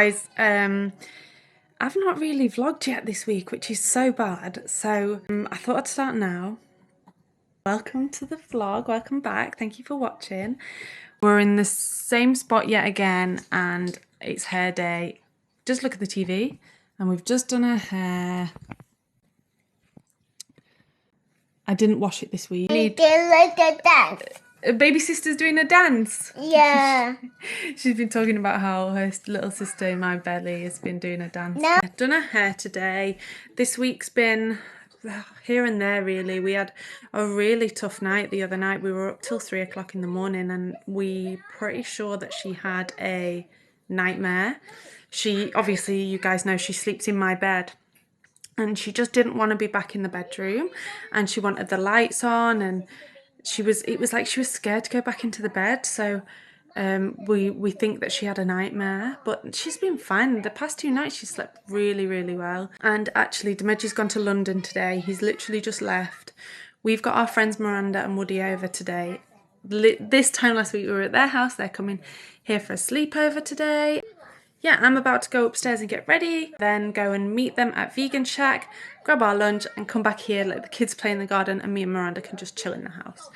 Guys, I've not really vlogged yet this week, which is so bad. So I thought I'd start now. Welcome to the vlog, welcome back, thank you for watching. We're in the same spot yet again and it's hair day. Just look at the TV and we've just done her hair. I didn't wash it this week. We did like a dance. Baby sister's doing a dance. Yeah. She's been talking about how her little sister in my belly has been doing a dance. No. I've done her hair today. This week's been here and there really. We had a really tough night the other night. We were up till 3 o'clock in the morning and we pretty sure that she had a nightmare. She, obviously you guys know, she sleeps in my bed. And she just didn't want to be back in the bedroom and she wanted the lights on and it was like she was scared to go back into the bed. So we think that she had a nightmare, but she's been fine. The past 2 nights she slept really, really well. And actually Demeji's gone to London today. He's literally just left. We've got our friends Miranda and Woody over today. This time last week we were at their house. They're coming here for a sleepover today. Yeah, I'm about to go upstairs and get ready, then go and meet them at Vegan Shack, grab our lunch and come back here, let the kids play in the garden and me and Miranda can just chill in the house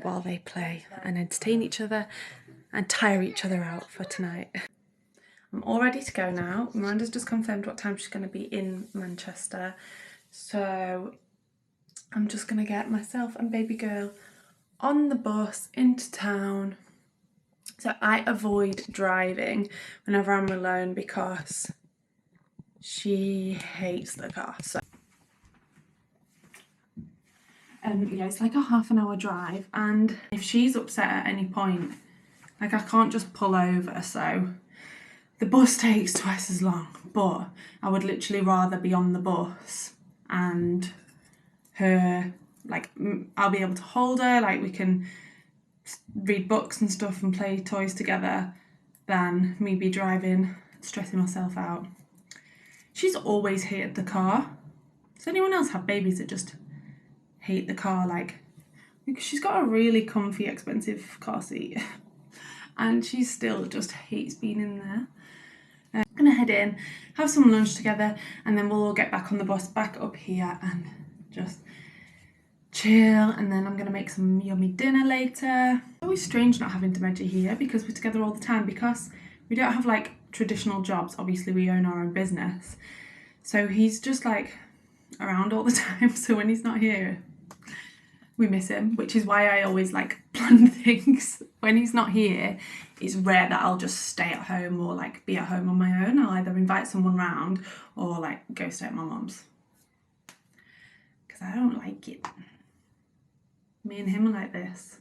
while they play and entertain each other and tire each other out for tonight. I'm all ready to go now. Miranda's just confirmed what time she's going to be in Manchester. So I'm just going to get myself and baby girl on the bus into town. So I avoid driving whenever I'm alone because she hates the car. So yeah, it's like a half-an-hour drive, and if she's upset at any point, like I can't just pull over, so the bus takes twice as long. But I would literally rather be on the bus and her, like, I'll be able to hold her, like we can read books and stuff and play toys together, than me be driving, stressing myself out. She's always hated the car. Does anyone else have babies that just hate the car? Like, because she's got a really comfy, expensive car seat and she still just hates being in there. I'm gonna head in, have some lunch together, and then we'll all get back on the bus back up here and just chill, and then I'm gonna make some yummy dinner later. It's always strange not having Demeji here because we're together all the time, because we don't have like traditional jobs. Obviously we own our own business, so he's just like around all the time. So when he's not here we miss him, which is why I always like plan things. When he's not here, it's rare that I'll just stay at home or like be at home on my own. I'll either invite someone round or like go stay at my mum's because I don't like it. Me and him are like this.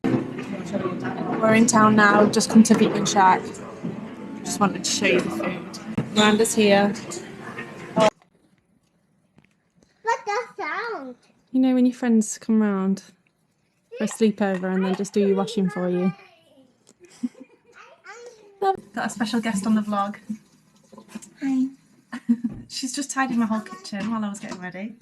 We're in town now, just come to Vegan Shack. Just wanted to show you the food. Miranda's here. What's that sound? You know when your friends come round for a sleepover and then just do your washing for you? Got a special guest on the vlog. Hi. She's just tidied my whole kitchen while I was getting ready.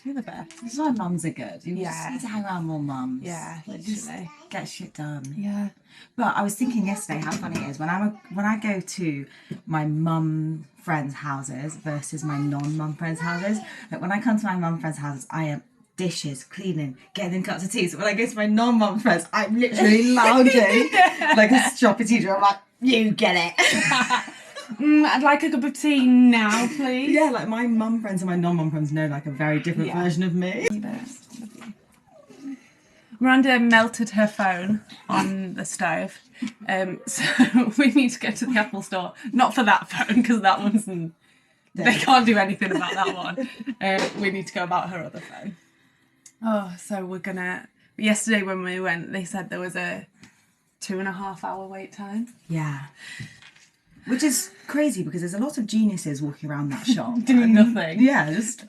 You're the best. This is why mums are good. You Yeah. just need to hang around more mums. Yeah, Like, just literally. get shit done. Yeah. But I was thinking yesterday how funny it is when I go to my mum friends' houses versus my non-mum friends' houses. Like when I come to my mum friends' houses, I am dishes, cleaning, getting them cups of tea. So when I go to my non-mum friends, I'm literally lounging like a shopper teacher. I'm like, you get it. I'd like a cup of tea now, please. Yeah, like my mum friends and my non-mum friends know like a very different version of me. Miranda melted her phone on the stove, so we need to go to the Apple store. Not for that phone, because that one's they can't do anything about that one. We need to go about her other phone. Oh, so we're gonna. Yesterday when we went, they said there was a 2.5 hour wait time. Yeah. Which is crazy because there's a lot of geniuses walking around that shop. Doing nothing. Yeah, just...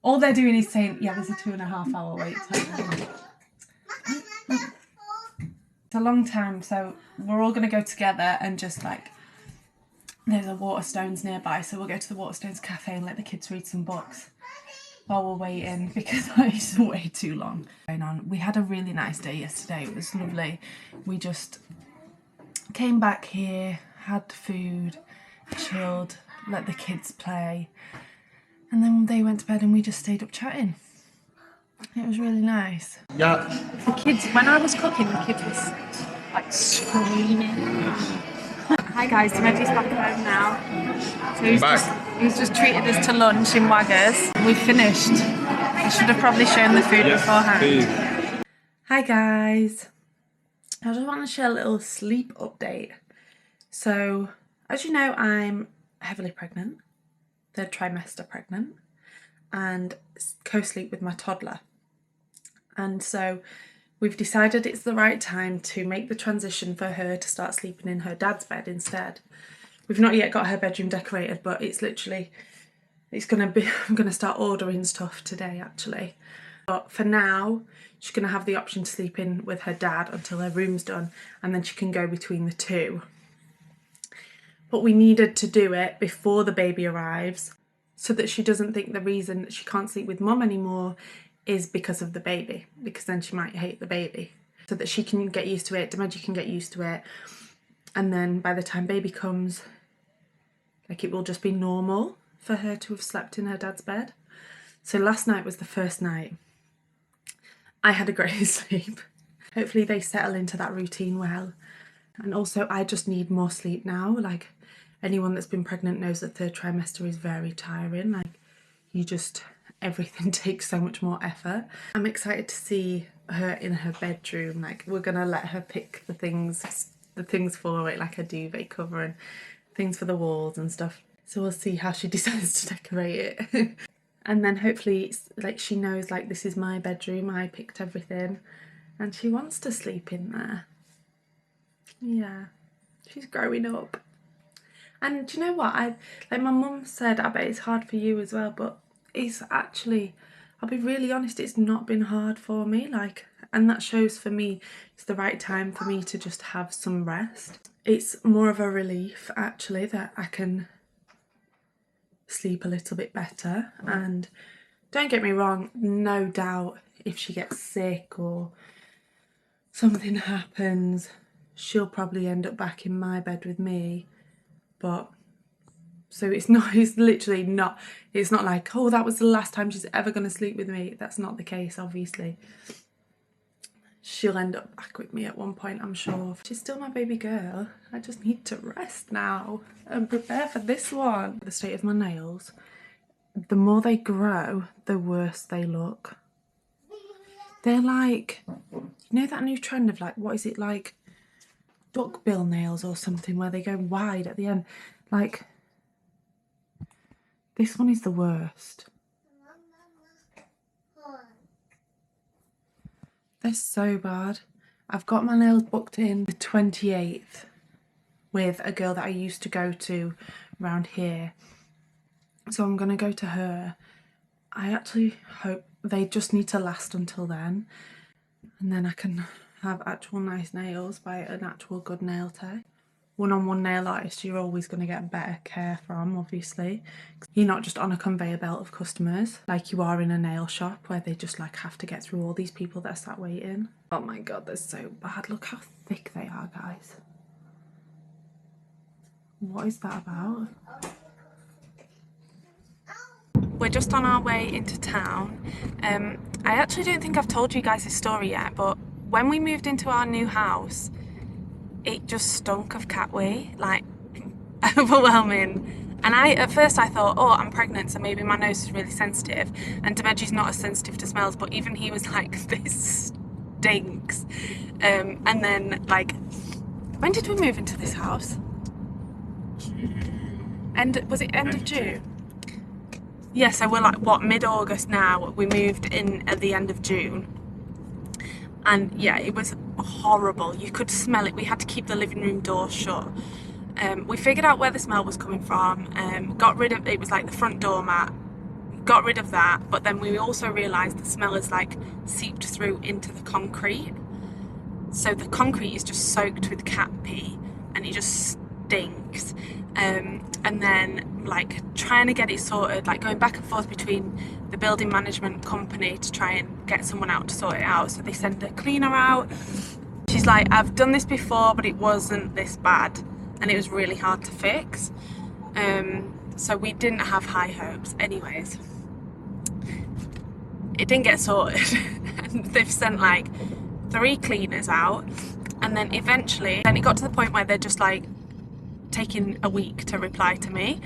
All they're doing is saying, yeah, there's a 2.5 hour wait time. It's a long time, so we're all going to go together and just like, there's a Waterstones nearby, so we'll go to the Waterstones cafe and let the kids read some books while we're waiting, because it's way too long going on. We had a really nice day yesterday. It was lovely. We just Came back here, had food, chilled, let the kids play, and then they went to bed and we just stayed up chatting. It was really nice. Yeah. The kids, when I was cooking, the kids was like screaming. Hi guys, Reggie's back home now. So he's just treated us to lunch in Waggers. We finished. I should have probably shown the food beforehand. Please. Hi guys. I just want to share a little sleep update. So, as you know, I'm heavily pregnant, 3rd trimester pregnant, and co-sleep with my toddler. And so we've decided it's the right time to make the transition for her to start sleeping in her dad's bed instead. We've not yet got her bedroom decorated, but it's literally, I'm gonna start ordering stuff today actually. But for now, she's gonna have the option to sleep in with her dad until her room's done, and then she can go between the two. But we needed to do it before the baby arrives so that she doesn't think the reason that she can't sleep with mum anymore is because of the baby, because then she might hate the baby. So that she can get used to it, Demeji can get used to it, and then by the time baby comes, like, it will just be normal for her to have slept in her dad's bed. So last night was the first night. I had a great sleep. Hopefully they settle into that routine well. And also I just need more sleep now. Like, anyone that's been pregnant knows that 3rd trimester is very tiring. Like, everything takes so much more effort. I'm excited to see her in her bedroom. Like, we're gonna let her pick the things for it, like a duvet cover and things for the walls and stuff. So we'll see how she decides to decorate it. And then hopefully it's like she knows, like, this is my bedroom, I picked everything, and she wants to sleep in there. Yeah, she's growing up. And do you know what, like my mum said, I bet it's hard for you as well, but it's actually, I'll be really honest, it's not been hard for me, like, and that shows for me it's the right time for me to just have some rest. It's more of a relief actually that I can sleep a little bit better. And don't get me wrong, no doubt if she gets sick or something happens, she'll probably end up back in my bed with me. But so it's literally not, it's not like, oh, that was the last time she's ever going to sleep with me. That's not the case, obviously. She'll end up back with me at one point, I'm sure. She's still my baby girl. I just need to rest now and prepare for this one. The state of my nails, the more they grow, the worse they look. They're like, you know that new trend of, like, what is it, like duckbill nails or something, where they go wide at the end? Like, this one is the worst. They're so bad. I've got my nails booked in the 28th with a girl that I used to go to around here. So I'm going to go to her. I actually hope they just need to last until then. And then I can have actual nice nails by an actual good nail tech. One-on-one nail artist, you're always going to get better care from, obviously. You're not just on a conveyor belt of customers like you are in a nail shop where they just, like, have to get through all these people that are sat waiting. Oh my god, they're so bad. Look how thick they are, guys. What is that about? We're just on our way into town. I actually don't think I've told you guys this story yet, but when we moved into our new house, it just stunk of cat wee, like, overwhelming. And at first I thought, oh, I'm pregnant, so maybe my nose is really sensitive. And Demeji's not as sensitive to smells, but even he was like, this stinks. And then, like, when did we move into this house? Was it end of June? Yeah, so we're like, what, mid-August now? We moved in at the end of June. And yeah, it was horrible. You could smell it. We had to keep the living room door shut. We figured out where the smell was coming from. Got rid of, it was like the front doormat. Got rid of that, but then we also realised the smell is, like, seeped through into the concrete. So the concrete is just soaked with cat pee and it just stinks. And then, like, trying to get it sorted, like going back and forth between the building management company to try and get someone out to sort it out. So they send a cleaner out. She she's like, I've done this before, but it wasn't this bad, and it was really hard to fix. So we didn't have high hopes. Anyways, it didn't get sorted. And they've sent like 3 cleaners out, and then eventually, then it got to the point where they're just like taking a week to reply to me.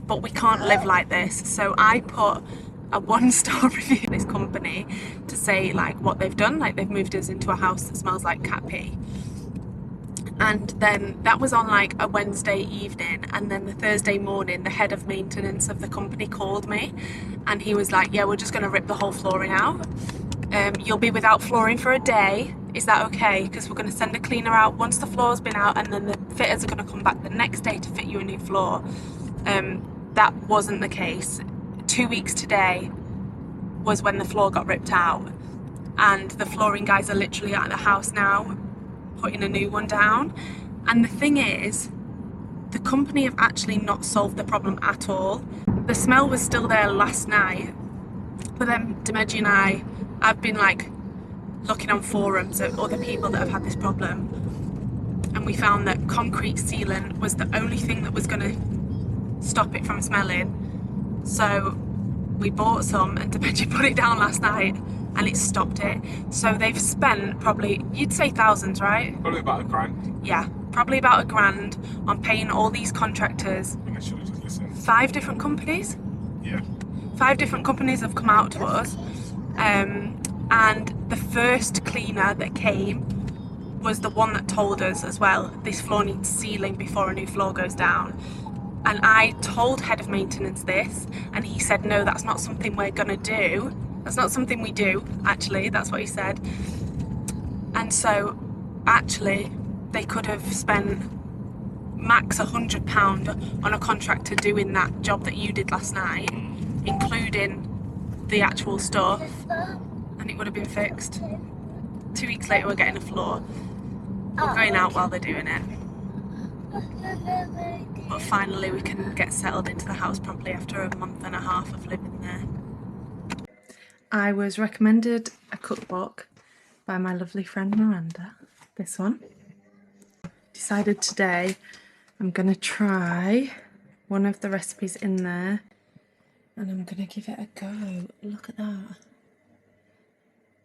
But we can't live like this, so I put a 1-star review in this company to say like what they've done, like they've moved us into a house that smells like cat pee. And then that was on like a Wednesday evening, and then the Thursday morning the head of maintenance of the company called me, and he was like, yeah, we're just going to rip the whole flooring out. You'll be without flooring for a day, is that okay? Because we're going to send a cleaner out once the floor's been out, and then the fitters are going to come back the next day to fit you a new floor. That wasn't the case. 2 weeks today was when the floor got ripped out, and the flooring guys are literally at the house now putting a new one down. And the thing is, the company have actually not solved the problem at all. The smell was still there last night, but then Demeji and I've been like looking on forums at other people that have had this problem, and we found that concrete sealant was the only thing that was going to stop it from smelling. So we bought some, and Demeji put it down last night, and it stopped it. So they've spent probably, you'd say thousands, right? Probably about £1,000. Yeah, probably about £1,000 on paying all these contractors. And I should have just listened. 5 different companies? Yeah. 5 different companies have come out to us. And the first cleaner that came was the one that told us as well, this floor needs sealing before a new floor goes down. And I told head of maintenance this, and he said, no, that's not something we're gonna do. That's not something we do, actually, that's what he said. And so, actually, they could have spent max £100 on a contractor doing that job that you did last night, including the actual stuff, and it would have been fixed. 2 weeks later, we're getting a floor. We're going out while they're doing it. But finally we can get settled into the house properly after a month and a half of living there. I was recommended a cookbook by my lovely friend Miranda, this one. Decided today I'm gonna try one of the recipes in there, and I'm gonna give it a go. Look at that.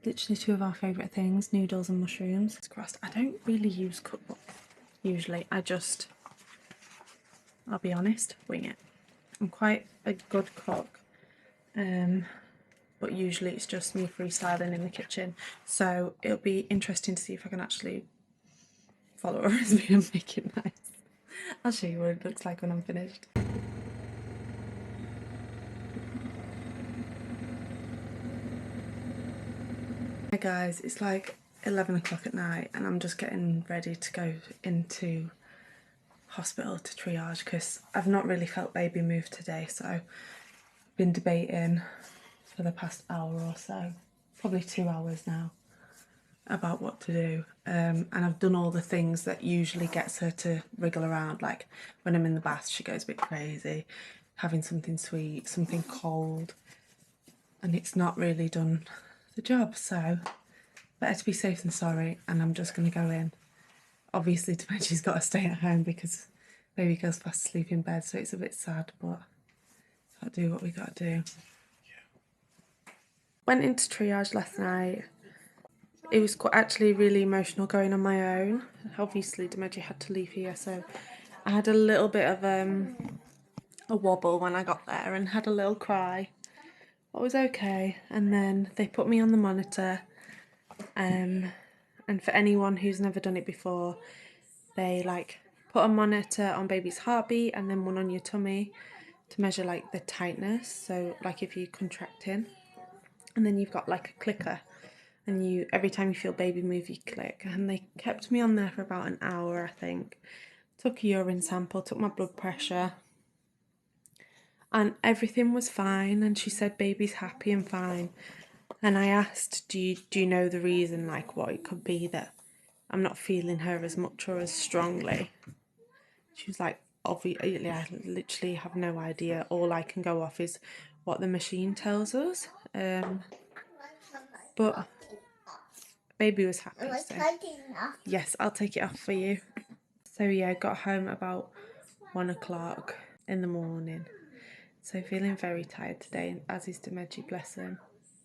Literally 2 of our favourite things, noodles and mushrooms. It's crossed. I don't really use cookbooks usually, I'll be honest, wing it. I'm quite a good cook, but usually it's just me freestyling in the kitchen. So it'll be interesting to see if I can actually follow a recipe and make it nice. I'll show you what it looks like when I'm finished. Hi guys, it's like 11 o'clock at night, and I'm just getting ready to go into hospital to triage because I've not really felt baby move today, so I've been debating for the past hour or so, probably 2 hours now, about what to do. And I've done all the things that usually gets her to wriggle around, like when I'm in the bath she goes a bit crazy, having something sweet, something cold, and it's not really done the job. So better to be safe than sorry, and I'm just going to go in. Obviously Demeji's got to stay at home because baby girl's fast asleep in bed, so it's a bit sad, but got to do what we got to do. Yeah. Went into triage last night. It was actually really emotional going on my own. Obviously Demeji had to leave here, so I had a little bit of a wobble when I got there and had a little cry. But it was okay, and then they put me on the monitor. And for anyone who's never done it before, they like put a monitor on baby's heartbeat and then one on your tummy to measure like the tightness, so like if you're contracting, and then you've got like a clicker, and you, every time you feel baby move, you click. And they kept me on there for about an hour, I think. Took a urine sample, took my blood pressure, and everything was fine, and she said baby's happy and fine. And I asked, do you know the reason, like what it could be that I'm not feeling her as much or as strongly? She was like, obviously, I literally have no idea. All I can go off is what the machine tells us. But Baby was happy. I'm So. cutting off. Yes, I'll take it off for you. So yeah, got home about 1 o'clock in the morning. So feeling very tired today, as is Demeji, bless him,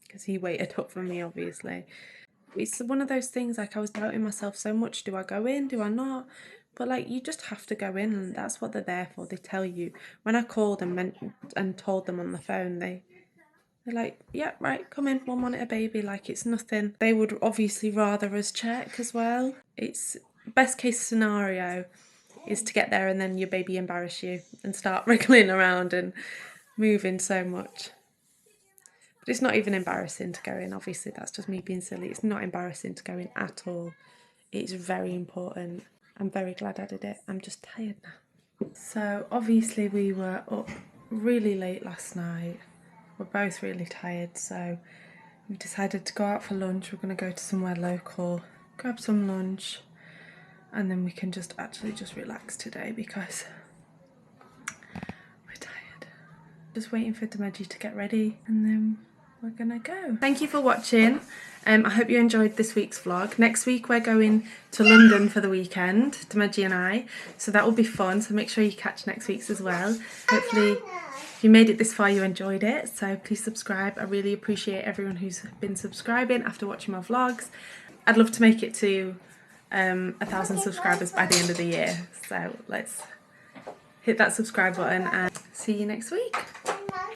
because he waited up for me, obviously. It's one of those things, like I was doubting myself so much. Do I go in? Do I not? But like, you just have to go in, and that's what they're there for. They tell you. When I called and told them on the phone, they're like, yeah, right, come in, we'll monitor baby. Like, it's nothing. They would obviously rather us check as well. It's best case scenario is to get there and then your baby embarrass you and start wriggling around and moving so much. But it's not even embarrassing to go in. Obviously, that's just me being silly. It's not embarrassing to go in at all. It's very important. I'm very glad I did it. I'm just tired now. So obviously we were up really late last night. We're both really tired, so we decided to go out for lunch. We're going to go to somewhere local, grab some lunch, and then we can just relax today because we're tired. Just waiting for Demeji to get ready, and then we're gonna go. Thank you for watching. I hope you enjoyed this week's vlog. Next week we're going to London for the weekend, Demeji and I, so that will be fun. So make sure you catch next week's as well. Hopefully, if you made it this far, you enjoyed it. So please subscribe. I really appreciate everyone who's been subscribing after watching my vlogs. I'd love to make it to 1,000 subscribers by the end of the year. So let's hit that subscribe button and see you next week.